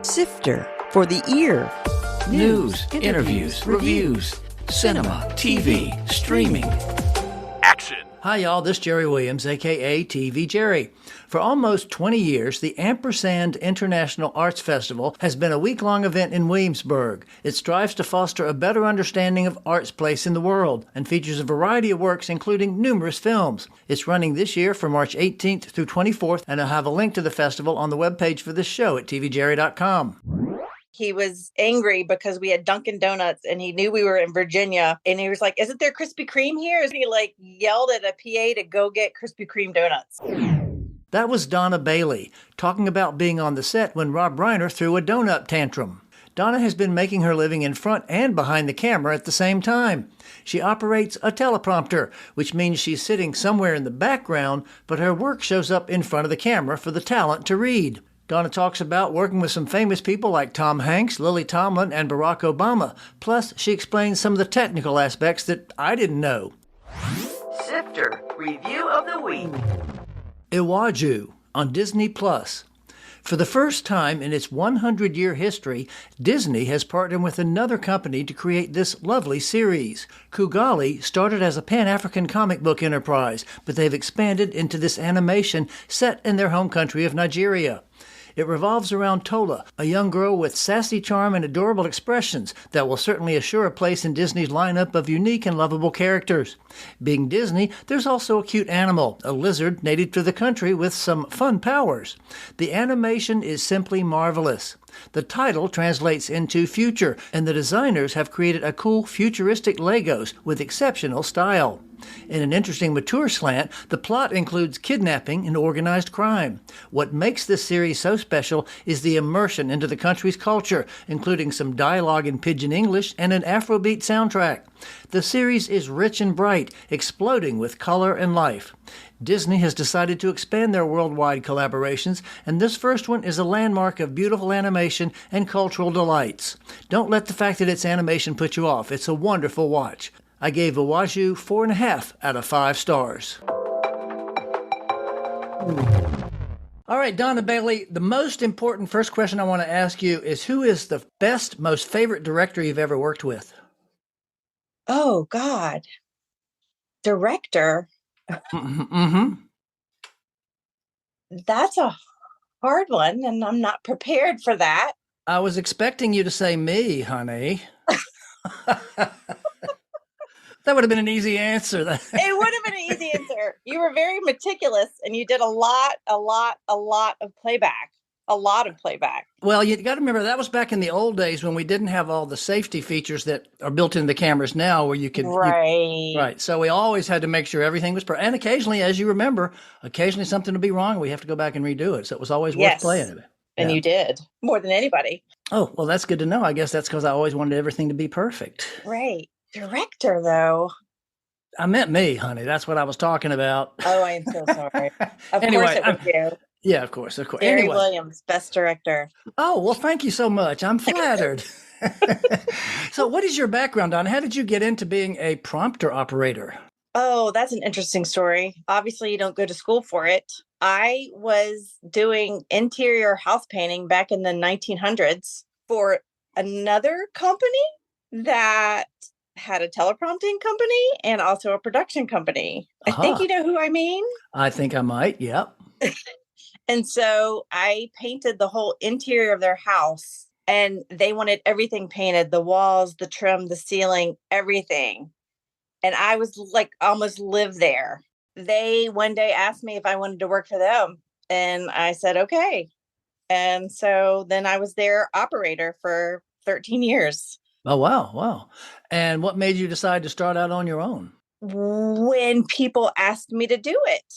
Sifter for the ear. News, interviews, reviews, cinema, TV, streaming. Action. Hi y'all, this is Jerry Williams, aka TV Jerry. For almost 20 years, the Ampersand International Arts Festival has been a week-long event in Williamsburg. It strives to foster a better understanding of art's place in the world and features a variety of works, including numerous films. It's running this year from March 18th through 24th, and I'll have a link to the festival on the webpage for this show at tvjerry.com. He was angry because we had Dunkin' Donuts and he knew we were in Virginia. And he was like, isn't there Krispy Kreme here? And he yelled at a PA to go get Krispy Kreme donuts. That was Donna Bailey, talking about being on the set when Rob Reiner threw a donut tantrum. Donna has been making her living in front and behind the camera at the same time. She operates a teleprompter, which means she's sitting somewhere in the background, but her work shows up in front of the camera for the talent to read. Donna talks about working with some famous people like Tom Hanks, Lily Tomlin, and Barack Obama. Plus, she explains some of the technical aspects that I didn't know. Sifter Review of the Week. Iwaju on Disney+. For the first time in its 100-year history, Disney has partnered with another company to create this lovely series. Kugali started as a Pan-African comic book enterprise, but they've expanded into this animation set in their home country of Nigeria. It revolves around Tola, a young girl with sassy charm and adorable expressions that will certainly assure a place in Disney's lineup of unique and lovable characters. Being Disney, there's also a cute animal, a lizard native to the country with some fun powers. The animation is simply marvelous. The title translates into future, and the designers have created a cool futuristic Legos with exceptional style. In an interesting mature slant, the plot includes kidnapping and organized crime. What makes this series so special is the immersion into the country's culture, including some dialogue in Pidgin English and an Afrobeat soundtrack. The series is rich and bright, exploding with color and life. Disney has decided to expand their worldwide collaborations, and this first one is a landmark of beautiful animation and cultural delights. Don't let the fact that it's animation put you off. It's a wonderful watch. I gave Iwaju 4.5 out of 5 stars. All right, Donna Bailey, the most important first question I want to ask you is, who is the best, most favorite director you've ever worked with? Oh, God. Director? Mm-hmm. That's a hard one, and I'm not prepared for that. I was expecting you to say me, honey. That would have been an easy answer. It would have been an easy answer. You were very meticulous, and you did a lot of playback. A lot of playback. Well, you got to remember, that was back in the old days when we didn't have all the safety features that are built into the cameras now, where you could... Right. Right. So we always had to make sure everything was perfect. And occasionally, as you remember, occasionally something would be wrong. We have to go back and redo it. So it was always worth playing it. And you did. More than anybody. Oh, well, that's good to know. I guess that's because I always wanted everything to be perfect. Right. Director, though. I meant me, honey. That's what I was talking about. Oh, I am so sorry. Of Anyway, course it was you. Yeah, of course. Jerry Anyway. Williams, best director. Oh, well, thank you so much. I'm flattered. So what is your background on? How did you get into being a prompter operator? Oh, that's an interesting story. Obviously, you don't go to school for it. I was doing interior house painting back in the 1900s for another company that had a teleprompting company and also a production company. I think you know who I mean. I think I might. Yep. And so I painted the whole interior of their house, and they wanted everything painted, the walls, the trim, the ceiling, everything. And I was almost lived there. They one day asked me if I wanted to work for them, and I said, okay. And so then I was their operator for 13 years. Oh, wow. Wow. And what made you decide to start out on your own? When people asked me to do it.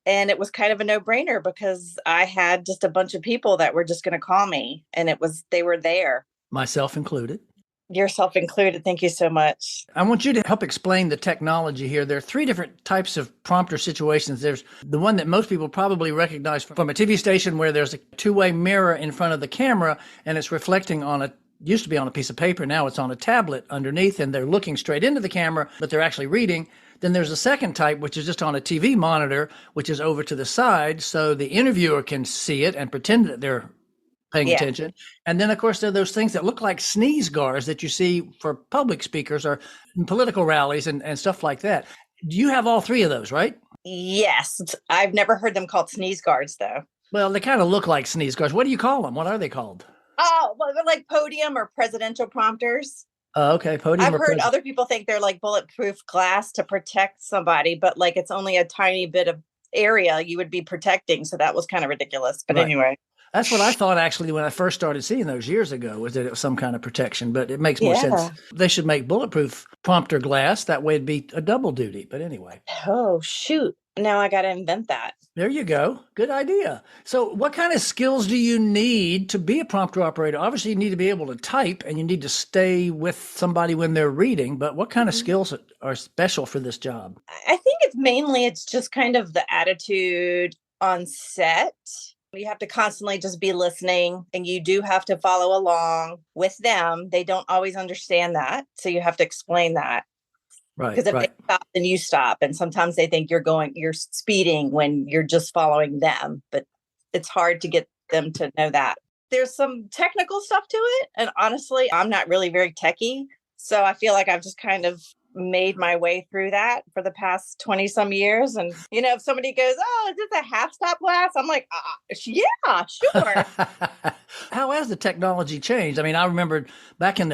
And it was kind of a no-brainer because I had just a bunch of people that were just going to call me, and they were there. Myself included. Yourself included. Thank you so much. I want you to help explain the technology here. There are 3 different types of prompter situations. There's the one that most people probably recognize from a TV station where there's a 2-way mirror in front of the camera, and it's reflecting on used to be on a piece of paper. Now it's on a tablet underneath, and they're looking straight into the camera, but they're actually reading. Then there's a second type, which is just on a TV monitor, which is over to the side, so the interviewer can see it and pretend that they're paying Yeah. attention. And then, of course, there are those things that look like sneeze guards that you see for public speakers or in political rallies and stuff like that. You have all three of those, right? Yes. I've never heard them called sneeze guards, though. Well, they kind of look like sneeze guards. What do you call them? What are they called? Oh, well, they're like podium or presidential prompters. Okay, podium. I've heard other people think they're like bulletproof glass to protect somebody, but like it's only a tiny bit of area you would be protecting. So that was kind of ridiculous. But anyway. That's what I thought actually when I first started seeing those years ago, was that it was some kind of protection, but it makes more sense. They should make bulletproof prompter glass. That way it'd be a double duty. But anyway. Oh, shoot. Now I got to invent that. There you go. Good idea. So what kind of skills do you need to be a prompter operator? Obviously, you need to be able to type and you need to stay with somebody when they're reading, but what kind of skills are special for this job? I think it's just kind of the attitude on set. You have to constantly just be listening and you do have to follow along with them. They don't always understand that. So you have to explain that. Right. Because if they stop, then you stop. And sometimes they think you're speeding when you're just following them. But it's hard to get them to know that. There's some technical stuff to it. And honestly, I'm not really very techie. So I feel like I've just kind of made my way through that for the past 20 some years. And, if somebody goes, oh, is this a half stop glass? I'm like, yeah, sure. How has the technology changed? I mean, I remember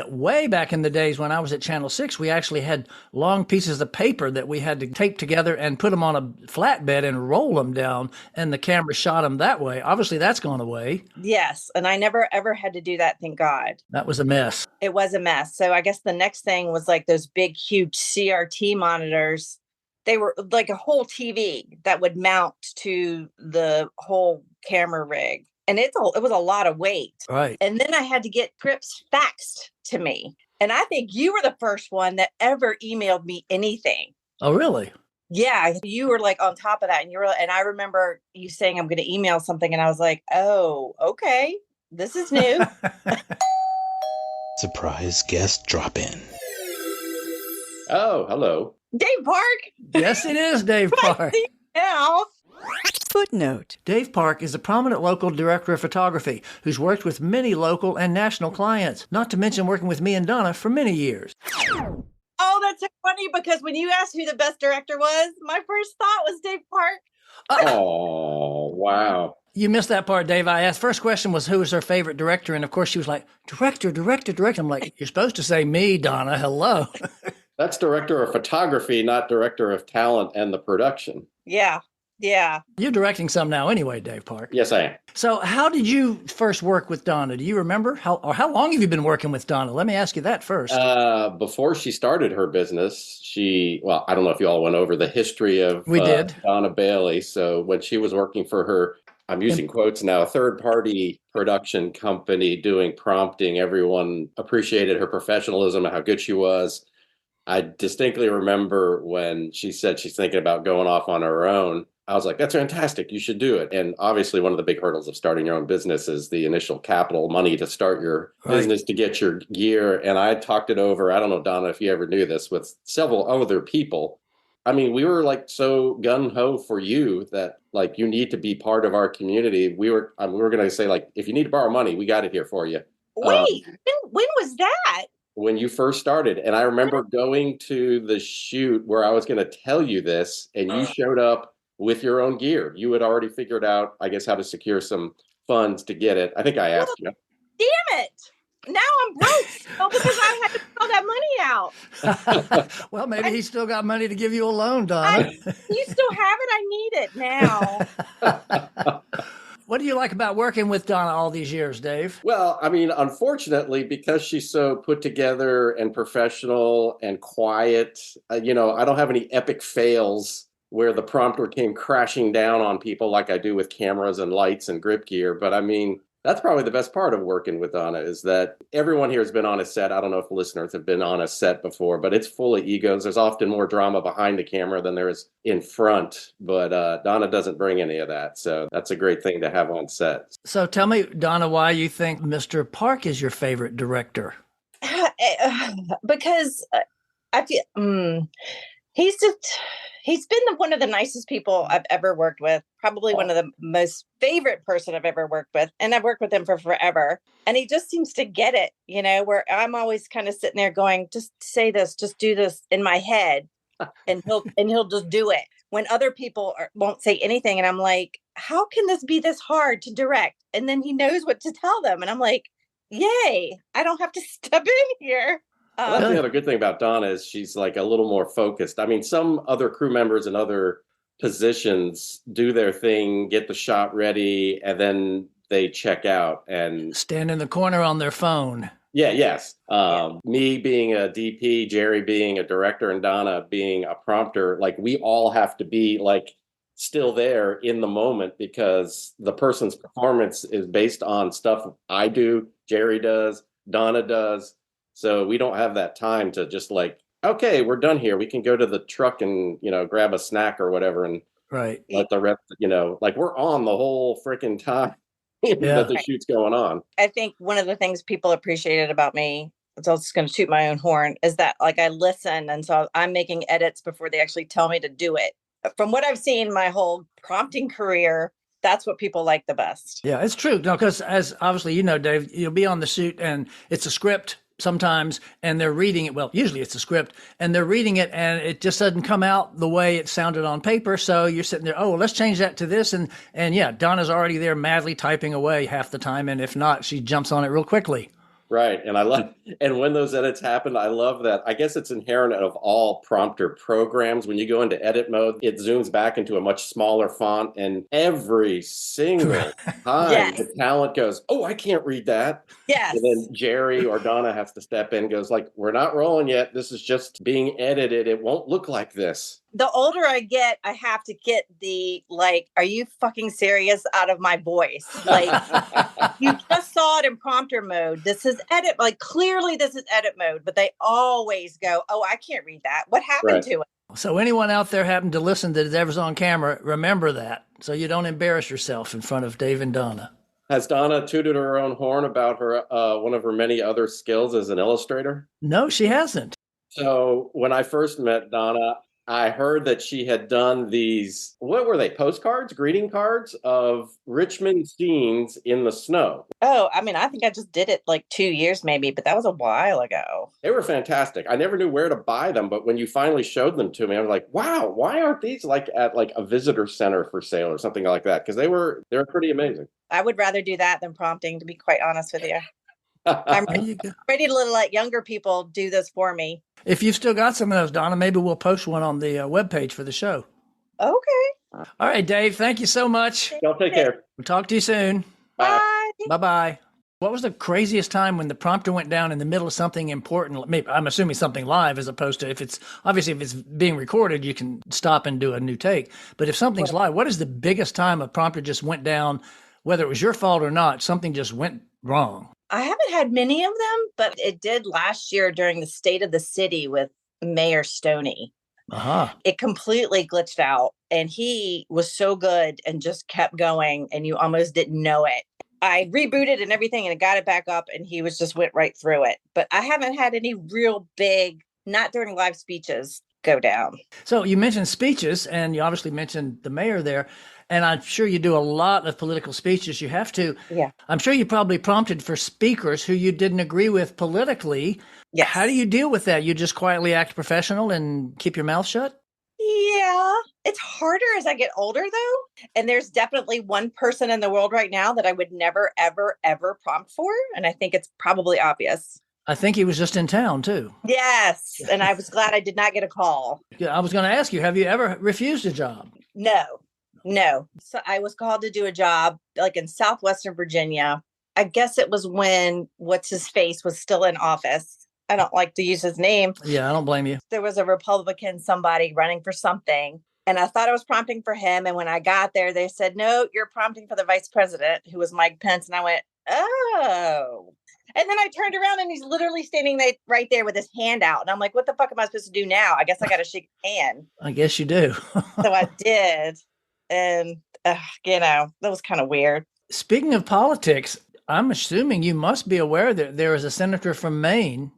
way back in the days when I was at Channel 6, we actually had long pieces of paper that we had to tape together and put them on a flatbed and roll them down, and the camera shot them that way. Obviously, that's gone away. Yes. And I never, ever had to do that, thank God. That was a mess. It was a mess. So I guess the next thing was like those big, huge CRT monitors. They were like a whole TV that would mount to the whole camera rig. And it was a lot of weight. Right. And then I had to get scripts faxed to me. And I think you were the first one that ever emailed me anything. Oh, really? Yeah. You were like on top of that. And I remember you saying, I'm going to email something. And I was like, oh, okay. This is new. Surprise guest drop in. Oh, hello. Dave Park. Yes, it is Dave Park. Now. Footnote. Dave Park is a prominent local director of photography who's worked with many local and national clients, not to mention working with me and Donna for many years. Oh, that's so funny because when you asked who the best director was, my first thought was Dave Park. Oh, wow. You missed that part, Dave. I asked, first question was, who was her favorite director? And of course, she was like, director. I'm like, you're supposed to say me, Donna. Hello. That's director of photography, not director of talent and the production. Yeah. Yeah. You're directing some now anyway, Dave Park. Yes, I am. So how did you first work with Donna? Do you remember? How long have you been working with Donna? Let me ask you that first. Before she started her business, I don't know if you all went over the history of we did. Donna Bailey. So when she was working for her, I'm using quotes now, third-party production company doing prompting, everyone appreciated her professionalism and how good she was. I distinctly remember when she said she's thinking about going off on her own. I was like, that's fantastic. You should do it. And obviously, one of the big hurdles of starting your own business is the initial capital money to start your business, to get your gear. And I talked it over. I don't know, Donna, if you ever knew this, with several other people. I mean, we were like so gun-ho for you that like you need to be part of our community. We were going to say, like, if you need to borrow money, we got it here for you. Wait, when was that? When you first started. And I remember going to the shoot where I was going to tell you this, and you showed up with your own gear. You had already figured out, I guess, how to secure some funds to get it. I think I asked you. Damn it. Now I'm broke because I had to pull that money out. Well, maybe he's still got money to give you a loan, Donna. You still have it? I need it now. What do you like about working with Donna all these years, Dave? Well, I mean, unfortunately, because she's so put together and professional and quiet, I don't have any epic fails where the prompter came crashing down on people like I do with cameras and lights and grip gear. But I mean, that's probably the best part of working with Donna, is that everyone here has been on a set. I don't know if the listeners have been on a set before, but it's full of egos. There's often more drama behind the camera than there is in front. But Donna doesn't bring any of that. So that's a great thing to have on set. So tell me, Donna, why you think Mr. Park is your favorite director? Because I feel He's been one of the nicest people I've ever worked with, probably one of the most favorite person I've ever worked with. And I've worked with him for forever. And he just seems to get it, where I'm always kind of sitting there going, just say this, just do this in my head. And he'll just do it when other people won't say anything. And I'm like, how can this be this hard to direct? And then he knows what to tell them. And I'm like, yay, I don't have to step in here. Well, that's the other good thing about Donna is she's like a little more focused. I mean, some other crew members in other positions do their thing, get the shot ready, and then they check out and stand in the corner on their phone. Yeah, yes. Me being a DP, Jerry being a director, and Donna being a prompter, like we all have to be like still there in the moment because the person's performance is based on stuff I do, Jerry does, Donna does. So we don't have that time to just like, okay, we're done here. We can go to the truck and, grab a snack or whatever and let the rest, like we're on the whole freaking time that the shoot's going on. I think one of the things people appreciated about me, so I was just going to toot my own horn, is that like I listen. And so I'm making edits before they actually tell me to do it. From what I've seen my whole prompting career, that's what people like the best. Yeah, it's true. No, because as obviously, Dave, you'll be on the shoot and it's a script sometimes, and they're reading it. Well, usually it's a script and they're reading it and it just doesn't come out the way it sounded on paper. So you're sitting there, oh, well, let's change that to this. And yeah, Donna's already there madly typing away half the time. And if not, she jumps on it real quickly. Right. And when those edits happen, I love that. I guess it's inherent of all prompter programs. When you go into edit mode, it zooms back into a much smaller font. And every single time the talent goes, oh, I can't read that. Yes. And then Jerry or Donna has to step in and goes like, we're not rolling yet. This is just being edited. It won't look like this. The older I get, I have to get the, like, are you fucking serious out of my voice? Like, you just saw it in prompter mode. This is edit. Like, clearly this is edit mode, but they always go, oh, I can't read that. What happened to it? So anyone out there happen to listen that is ever on camera, remember that. So you don't embarrass yourself in front of Dave and Donna. Has Donna tooted her own horn about her one of her many other skills as an illustrator? No, she hasn't. So when I first met Donna, I heard that she had done these, what were they, postcards, greeting cards of Richmond scenes in the snow. Oh, I mean, I think I just did it like 2 years maybe, but that was a while ago. They were fantastic. I never knew where to buy them, but when you finally showed them to me, I was like, wow, why aren't these like at like a visitor center for sale or something like that? Because they were pretty amazing. I would rather do that than prompting, to be quite honest with you. I'm ready to let younger people do this for me. If you've still got some of those, Donna, maybe we'll post one on the webpage for the show. Okay. All right, Dave, thank you so much. Y'all take care. We'll talk to you soon. Bye. Bye-bye. What was the craziest time when the prompter went down in the middle of something important? Maybe, I'm assuming something live as opposed to if it's being recorded, you can stop and do a new take. But if something's live, what is the biggest time a prompter just went down, whether it was your fault or not, something just went wrong? I haven't had many of them, but it did last year during the State of the City with Mayor Stoney. It completely glitched out and he was so good and just kept going and you almost didn't know it. I rebooted and everything and got it back up and he went right through it. But I haven't had any real big, not during live speeches, go down. So you mentioned speeches and you obviously mentioned the mayor there. And I'm sure you do a lot of political speeches. You have to. Yeah. I'm sure you probably prompted for speakers who you didn't agree with politically. Yes. How do you deal with that? You just quietly act professional and keep your mouth shut? Yeah. It's harder as I get older, though. And there's definitely one person in the world right now that I would never, ever, ever prompt for. And I think it's probably obvious. I think he was just in town, too. Yes. And I was glad I did not get a call. Yeah, I was going to ask you, have you ever refused a job? No. So I was called to do a job like in Southwestern Virginia. I guess it was when what's his face was still in office. I don't like to use his name. Yeah, I don't blame you. There was a Republican, somebody running for something. And I thought I was prompting for him. And when I got there, they said, no, you're prompting for the vice president, who was Mike Pence. And I went, oh. And then I turned around and he's literally standing right there with his hand out. And I'm like, what the fuck am I supposed to do now? I guess I got to shake his hand. I guess you do. So I did. And, that was kind of weird. Speaking of politics, I'm assuming you must be aware that there is a senator from Maine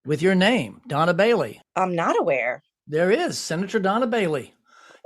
with your name, Donna Bailey. I'm not aware. There is Senator Donna Bailey.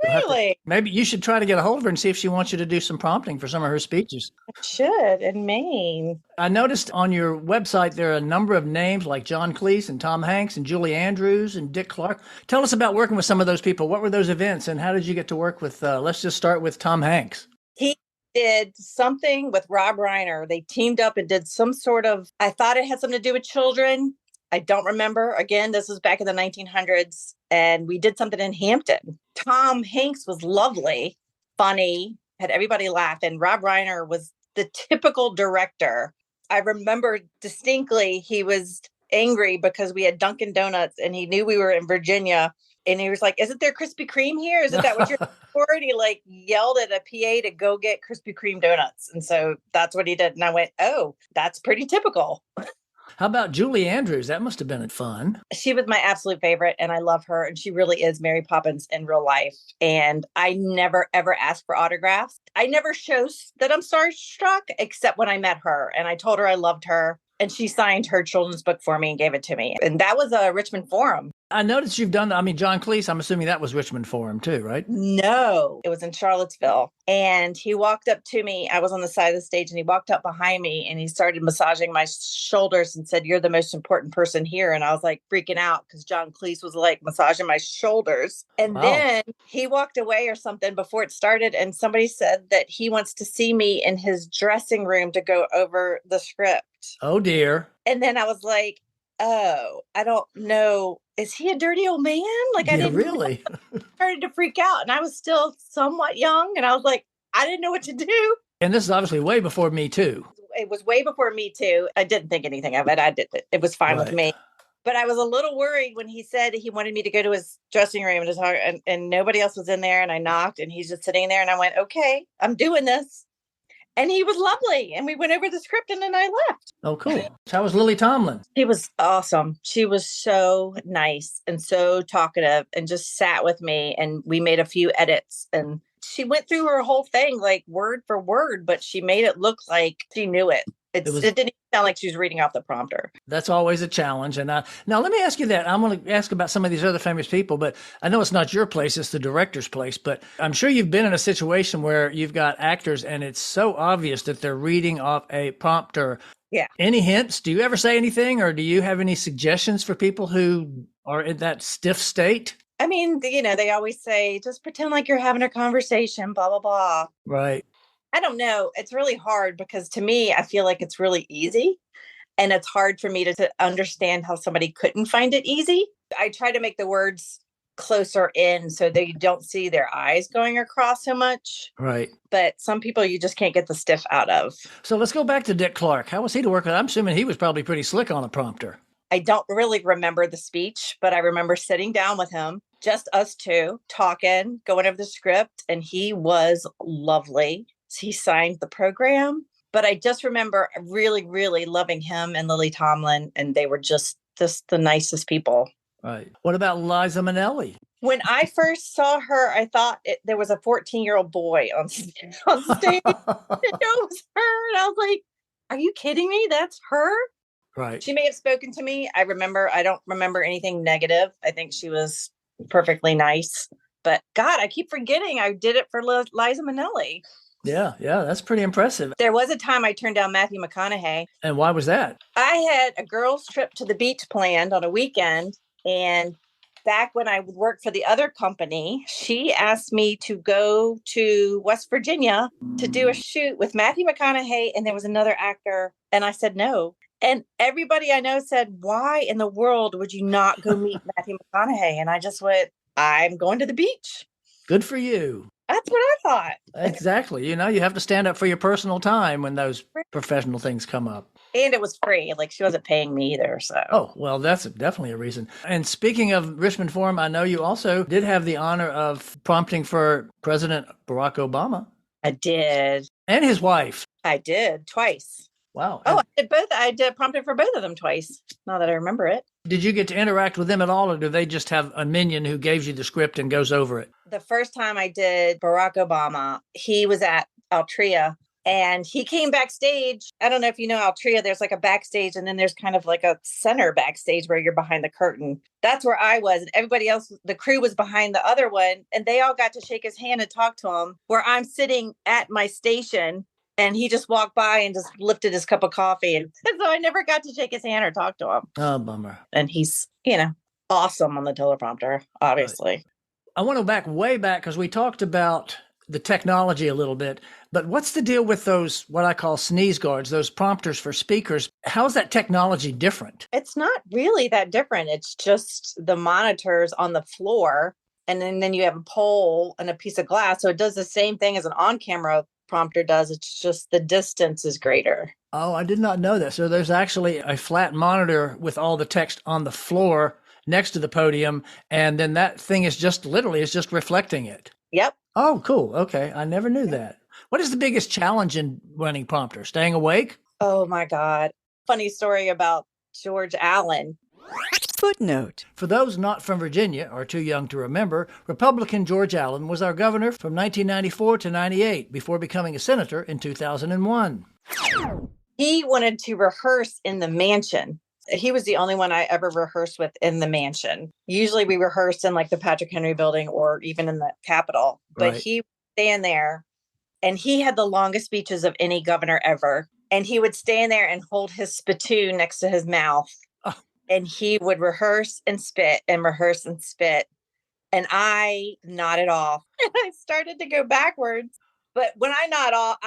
Really? Maybe you should try to get a hold of her and see if she wants you to do some prompting for some of her speeches. I should in Maine. I noticed on your website there are a number of names like John Cleese and Tom Hanks and Julie Andrews and Dick Clark. Tell us about working with some of those people. What were those events and how did you get to work with, let's just start with Tom Hanks. He did something with Rob Reiner. They teamed up and did some sort of, I thought it had something to do with children. I don't remember. Again, this was back in the 1900s, and we did something in Hampton. Tom Hanks was lovely, funny, had everybody laugh, and Rob Reiner was the typical director. I remember distinctly he was angry because we had Dunkin' Donuts, and he knew we were in Virginia, and he was like, "Isn't there Krispy Kreme here? Isn't that what you're for?" And he like yelled at a PA to go get Krispy Kreme donuts, and so that's what he did. And I went, "Oh, that's pretty typical." How about Julie Andrews? That must have been fun. She was my absolute favorite, and I love her. And she really is Mary Poppins in real life. And I never, ever asked for autographs. I never show that I'm starstruck, except when I met her. And I told her I loved her. And she signed her children's book for me and gave it to me. And that was a Richmond Forum. I noticed you've done, John Cleese, I'm assuming that was Richmond Forum too, right? No, it was in Charlottesville. And he walked up to me. I was on the side of the stage and he walked up behind me and he started massaging my shoulders and said, "You're the most important person here." And I was like freaking out because John Cleese was like massaging my shoulders. And then he walked away or something before it started. And somebody said that he wants to see me in his dressing room to go over the script. Oh, dear. And then I was like, oh, I don't know. Is he a dirty old man? Like, I didn't really started to freak out. And I was still somewhat young. And I was like, I didn't know what to do. And this is obviously way before Me Too. It was way before Me Too. I didn't think anything of it. I did it. It was fine with me. But I was a little worried when he said he wanted me to go to his dressing room to talk, and nobody else was in there. And I knocked and he's just sitting there. And I went, okay, I'm doing this. And he was lovely. And we went over the script and then I left. Oh, cool. How was Lily Tomlin? She was awesome. She was so nice and so talkative and just sat with me. And we made a few edits. And she went through her whole thing like word for word, but she made it look like she knew it. It didn't even sound like she was reading off the prompter. That's always a challenge. And now let me ask you that. I'm going to ask about some of these other famous people, but I know it's not your place. It's the director's place. But I'm sure you've been in a situation where you've got actors and it's so obvious that they're reading off a prompter. Yeah. Any hints? Do you ever say anything, or do you have any suggestions for people who are in that stiff state? I mean, they always say, just pretend like you're having a conversation, blah, blah, blah. Right. I don't know. It's really hard because to me, I feel like it's really easy. And it's hard for me to understand how somebody couldn't find it easy. I try to make the words closer in so that you don't see their eyes going across so much. Right. But some people you just can't get the stiff out of. So let's go back to Dick Clark. How was he to work with? I'm assuming he was probably pretty slick on a prompter. I don't really remember the speech, but I remember sitting down with him, just us two, talking, going over the script, and he was lovely. He signed the program, but I just remember really, really loving him and Lily Tomlin, and they were just the nicest people. Right. What about Liza Minnelli? When I first saw her, I thought there was a 14-year-old boy on stage. It was her, and I was like, "Are you kidding me? That's her?" Right. She may have spoken to me. I don't remember anything negative. I think she was perfectly nice. But God, I keep forgetting I did it for Liza Minnelli. Yeah, that's pretty impressive. There was a time I turned down Matthew McConaughey. And why was that? I had a girls' trip to the beach planned on a weekend. And back when I would work for the other company, she asked me to go to West Virginia to do a shoot with Matthew McConaughey. And there was another actor. And I said no. And everybody I know said, why in the world would you not go meet Matthew McConaughey? And I just went, I'm going to the beach. Good for you. That's what I thought. Exactly. You have to stand up for your personal time when those professional things come up. And it was free. Like, she wasn't paying me either. So. Oh, well, that's definitely a reason. And speaking of Richmond Forum, I know you also did have the honor of prompting for President Barack Obama. I did. And his wife. I did twice. Wow. Oh, I did both. I did prompting for both of them twice. Now that I remember it. Did you get to interact with them at all, or do they just have a minion who gives you the script and goes over it? The first time I did Barack Obama, he was at Altria And he came backstage. I don't know if you know Altria, there's like a backstage and then there's kind of like a center backstage where you're behind the curtain. That's where I was. And everybody else, the crew was behind the other one. And they all got to shake his hand and talk to him where I'm sitting at my station. And he just walked by and just lifted his cup of coffee. And so I never got to shake his hand or talk to him. Oh, bummer. And he's, awesome on the teleprompter, obviously. Right. I want to go way back because we talked about the technology a little bit, but what's the deal with those, what I call sneeze guards, those prompters for speakers? How's that technology different? It's not really that different. It's just the monitors on the floor. And then you have a pole and a piece of glass. So it does the same thing as an on-camera prompter does. It's just the distance is greater. Oh, I did not know that. So there's actually a flat monitor with all the text on the floor next to the podium. And then that thing is just reflecting it. Yep. Oh, cool. Okay. I never knew that. What is the biggest challenge in running prompter? Staying awake? Oh my God. Funny story about George Allen. Footnote. For those not from Virginia or too young to remember, Republican George Allen was our governor from 1994 to 98 before becoming a senator in 2001. He wanted to rehearse in the mansion. He was the only one I ever rehearsed with in the mansion. Usually we rehearsed in like the Patrick Henry building or even in the Capitol. But Right. he would stand there and he had the longest speeches of any governor ever. And he would stand there and hold his spittoon next to his mouth. Oh. And he would rehearse and spit and rehearse and spit. And I nodded off. And I started to go backwards. But when I nod off,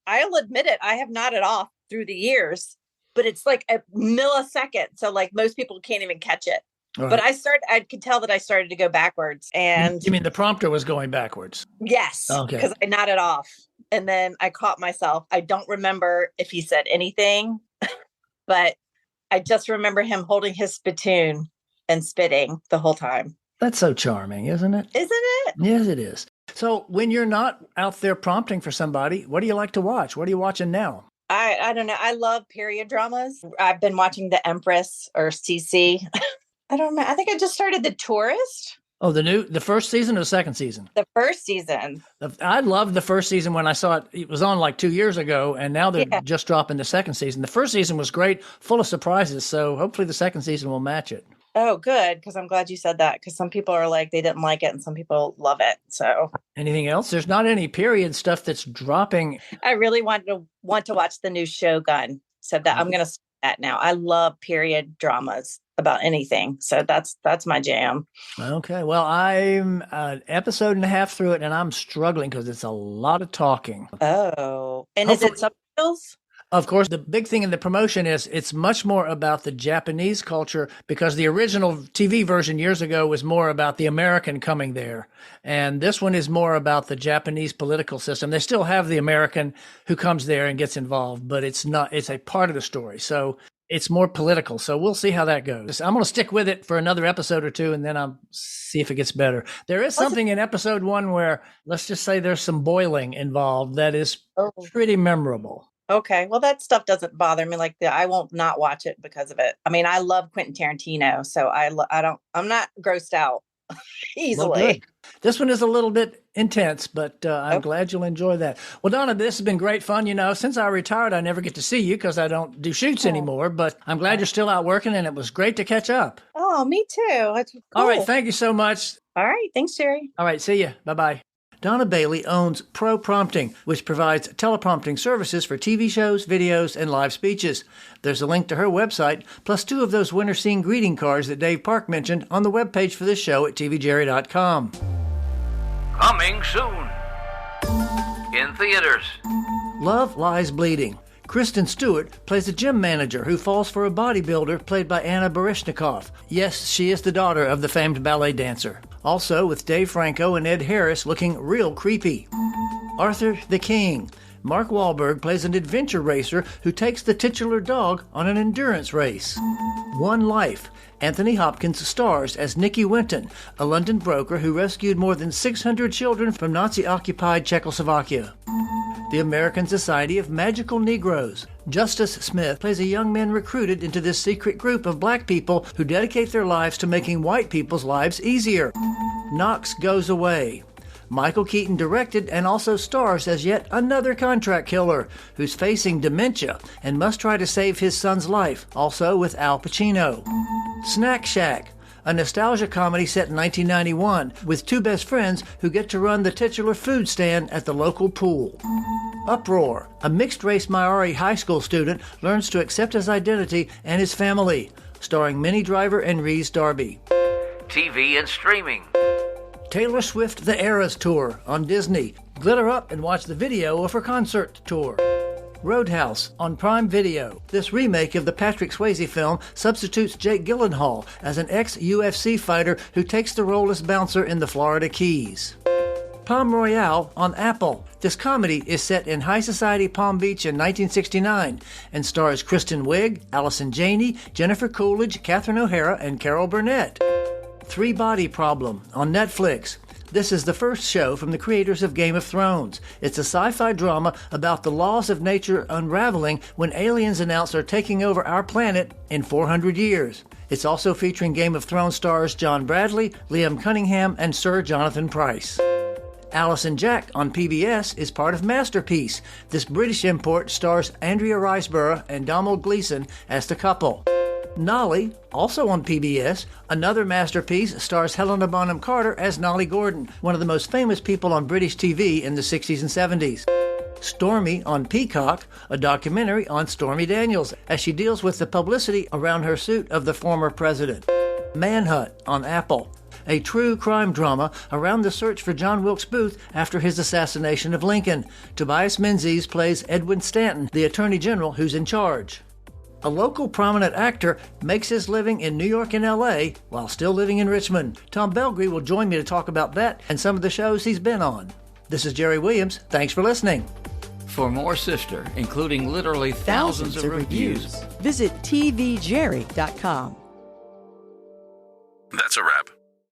I'll admit it, I have nodded off through the years. But it's like a millisecond. So like most people can't even catch it. Right. But I could tell that I started to go backwards. And You mean the prompter was going backwards? yes, Okay. because I nodded off. And then I caught myself. I don't remember if he said anything, but I just remember him holding his spittoon and spitting the whole time. That's so charming, isn't it? Isn't it? Yes, it is. So when you're not out there prompting for somebody, what do you like to watch? What are you watching now? I don't know. I love period dramas. I've been watching The Empress or CC. I don't remember. I think I just started The Tourist. Oh, the first season or the second season? The first season. I loved the first season when I saw it. It was on like 2 years ago, and now they're Yeah. just dropping the second season. The first season was great, full of surprises. So hopefully the second season will match it. Oh, good. Because I'm glad you said that. Because some people are like, they didn't like it and some people love it. So Anything else? There's not any period stuff that's dropping. I really want to watch the new Shogun. So that I'm going to start that now. I love period dramas about anything. So that's my jam. Okay. Well, I'm an episode and a half through it, and I'm struggling because it's a lot of talking. Oh, and is it subtitles? Of course, the big thing in the promotion is it's much more about the Japanese culture because the original TV version years ago was more about the American coming there. And this one is more about the Japanese political system. They still have the American who comes there and gets involved, but it's a part of the story. So it's more political. So we'll see how that goes. I'm going to stick with it for another episode or two, and then I'll see if it gets better. There is something in episode 1 where, let's just say there's some boiling involved that is pretty memorable. Okay. Well, that stuff doesn't bother me. I won't not watch it because of it. I mean, I love Quentin Tarantino, so I'm not grossed out easily. Well, good. This one is a little bit intense, but I'm glad you'll enjoy that. Well, Donna, this has been great fun. Since I retired, I never get to see you because I don't do shoots anymore, but I'm glad you're still out working, and it was great to catch up. Oh, me too. That's cool. All right. Thank you so much. All right. Thanks, Jerry. All right. See you. Bye-bye. Donna Bailey owns ProPrompting, which provides teleprompting services for TV shows, videos, and live speeches. There's a link to her website, plus 2 of those winter scene greeting cards that Dave Park mentioned on the webpage for this show at tvjerry.com. Coming soon. In theaters. Love Lies Bleeding. Kristen Stewart plays a gym manager who falls for a bodybuilder played by Anna Baryshnikov. Yes, she is the daughter of the famed ballet dancer. Also with Dave Franco and Ed Harris looking real creepy. Arthur the King. Mark Wahlberg plays an adventure racer who takes the titular dog on an endurance race. One Life. Anthony Hopkins stars as Nicky Winton, a London broker who rescued more than 600 children from Nazi-occupied Czechoslovakia. The American Society of Magical Negroes. Justice Smith plays a young man recruited into this secret group of black people who dedicate their lives to making white people's lives easier. Knox Goes Away. Michael Keaton directed and also stars as yet another contract killer who's facing dementia and must try to save his son's life, also with Al Pacino. Snack Shack, a nostalgia comedy set in 1991 with two best friends who get to run the titular food stand at the local pool. Uproar, a mixed-race Maori high school student learns to accept his identity and his family, starring Minnie Driver and Rhys Darby. TV and streaming. Taylor Swift The Eras Tour on Disney. Glitter up and watch the video of her concert tour. Roadhouse on Prime Video. This remake of the Patrick Swayze film substitutes Jake Gyllenhaal as an ex-UFC fighter who takes the role as bouncer in the Florida Keys. Palm Royale on Apple. This comedy is set in high society Palm Beach in 1969 and stars Kristen Wiig, Allison Janney, Jennifer Coolidge, Catherine O'Hara, and Carol Burnett. Three Body Problem on Netflix. This is the first show from the creators of Game of Thrones. It's a sci-fi drama about the laws of nature unraveling when aliens announce they're taking over our planet in 400 years. It's also featuring Game of Thrones stars John Bradley, Liam Cunningham, and Sir Jonathan Pryce. Alice and Jack on PBS is part of Masterpiece. This British import stars Andrea Riseborough and Donald Gleeson as the couple. Nolly, also on PBS, another masterpiece, stars Helena Bonham Carter as Nolly Gordon, one of the most famous people on British TV in the 60s and 70s. Stormy on Peacock, a documentary on Stormy Daniels as she deals with the publicity around her suit of the former president. Manhunt on Apple, a true crime drama around the search for John Wilkes Booth after his assassination of Lincoln. Tobias Menzies plays Edwin Stanton, the Attorney General who's in charge. A local prominent actor makes his living in New York and L.A. while still living in Richmond. Tom Belgree will join me to talk about that and some of the shows he's been on. This is Jerry Williams. Thanks for listening. For more Sifter, including literally thousands of reviews, visit tvjerry.com. That's a wrap.